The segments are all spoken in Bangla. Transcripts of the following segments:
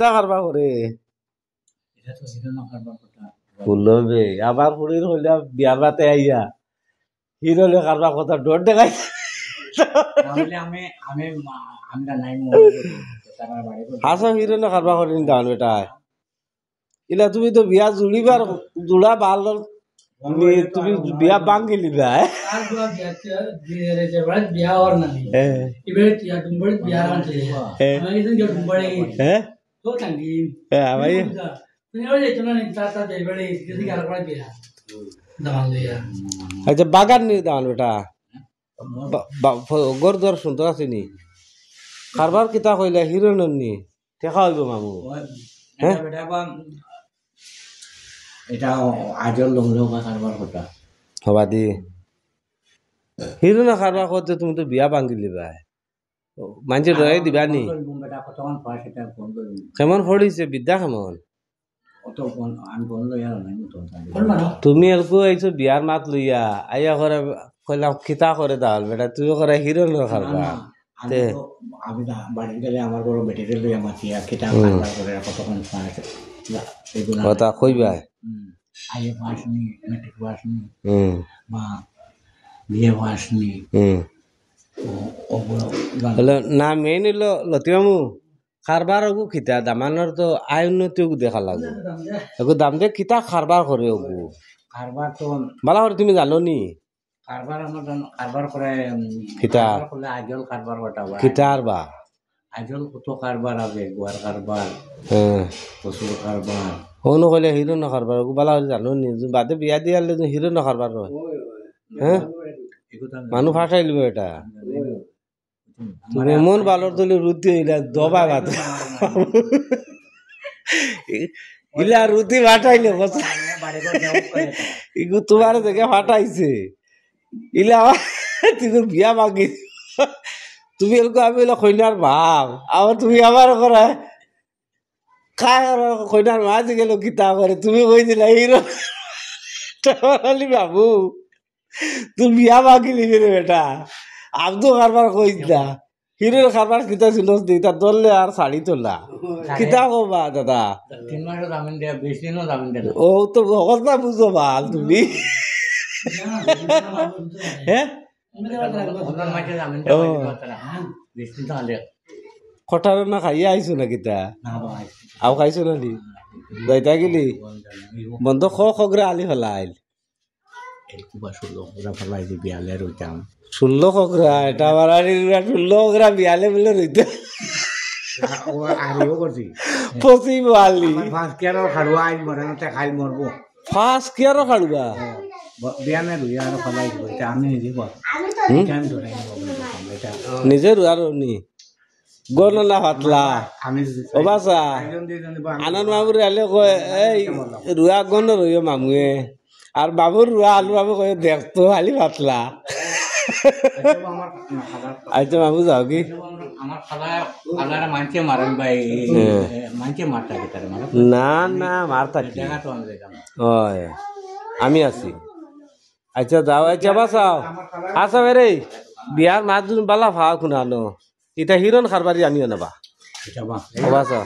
তা কারবা করে ফুলবে আবার ফুড়ির হইলা বিয়ার বাতে আইয়া হিরোলে কারবা কথা ডর দেখাই হাসা হিরো না কারবা করিনি দান বেটা ইলা তুমি তো বিয়া জুড়িবার জুড়া ভাল তুমি বিয়া বাঙ্গি লিবা আচ্ছা বাগান নি দান বেটা গর দর শুনতে আসেনি কারবার কিতা কইলে হিরো নি ঠেকা হইব মামু এটা আজল লোক কারবার কথা হবা দি হিরো না কারবার করতে তুমি তো বিয়া বাঙ্গি লিবা মানুষ রয়ে দিবা নি কেমন পড়িছে বিদ্যা কেমন তুমি এলকো আইছো বিয়ার মাত লইয়া আইয়া করে কইলাম খিতা করে দাল বেটা তুই করে হিরো না কারবা আমি বাড়ি গেলে আমার বড় বেটিতে লইয়া মাতিয়া খিতা করে কতক্ষণ কথা কইবা আইএ পাস নি মেট্রিক পাস নি বা বিএ পাস নি না মেইন হইলো লতিমামু কারবার ওগু খিতা দামানোর তো আয় উন্নতি ওগু দেখা লাগবে ওগু দাম দিয়ে খিতা কারবার করে ওগু কারবার তো ভালো করে তুমি জানো নি কারবার আমার কারবার করে খিতা করলে আজল কারবার ওটা খিতা আর বা আজল কত কারবার আছে গোয়ার কারবার পশুর কারবার হনো কইলে হিরো না কারবার ওগু ভালো করে জানো নি বাদে বিয়া দিয়ালে হিরো না কারবার হয় হ্যাঁ মানুষ ফাটাই লিব এটা তুমি মন ভালোর তলে রুটি হইলা দবা বাত ইলা রুটি ফাটাইলে ইগু তোমার থেকে ফাটাইছে ইলা তুমি বিয়া মাগি তুমি এরকম আমি কইনার ভাব আবার তুমি আমার করে খাই কইনার মাঝে গেল কিতা করে তুমি কই দিলা হিরো বাবু তুই বিয়া মাগি লিবি রে বেটা আব্দু কারবার কই দিলা হিরোর কারবার কিতা ছিল দিতা দললে আর শাড়ি তোলা কিতা কবা দাদা 3 মাসের জামিন দেয়া 20 দিনও জামিন দেয়া ও তো কথা বুঝো ভাল তুমি হ্যাঁ কঠার না খাইয়া আইছো না কিতা আও খাইছো না নি দইতা গেলি বন্ধ খগরে আলি ফেলাইল 16 খগরা এটা বাড়ারি 16 খগরা বিয়ালে বলে রইতে পসিবল আলি ফার্স্ট ইয়ার খাড়ুয়া আইল মরানতে খাইল মরবো ফার্স্ট ইয়ার খাড়ুয়া বিয়ানে রুইয়া আর ফলাই দিব এটা আমি নিজে বল টাইম ধরে এটা নিজে আর নি গনলা হাতলা আমি ও বাসা আনন্দ মামুর আলে কয় এই রুয়া গন রইও মামুয়ে আর বাবুর রুয়া আলু বাবু কয় দেখতো আলি পাতলা আচ্ছা মামু যাও কি আমার খালা খালারা মানছে মারেন ভাই মানছে মারতা কেতারে মার না না মারতা কি ওই আমি আছি আচ্ছা যাও আচ্ছা বাসাও আসা রে বিয়ার মাছজন বালা ভা খুনানো এটা হিরন খারবারি আনিও না বা বাসা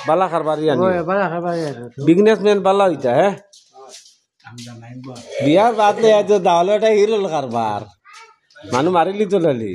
বালা খারবারি আনিও বিজনেসম্যান বালা হইতা হ্যাঁ বিয়ার বাদ লে আজ দাওলাটা হিরল কারবার মানুষ মারিলি তো লালি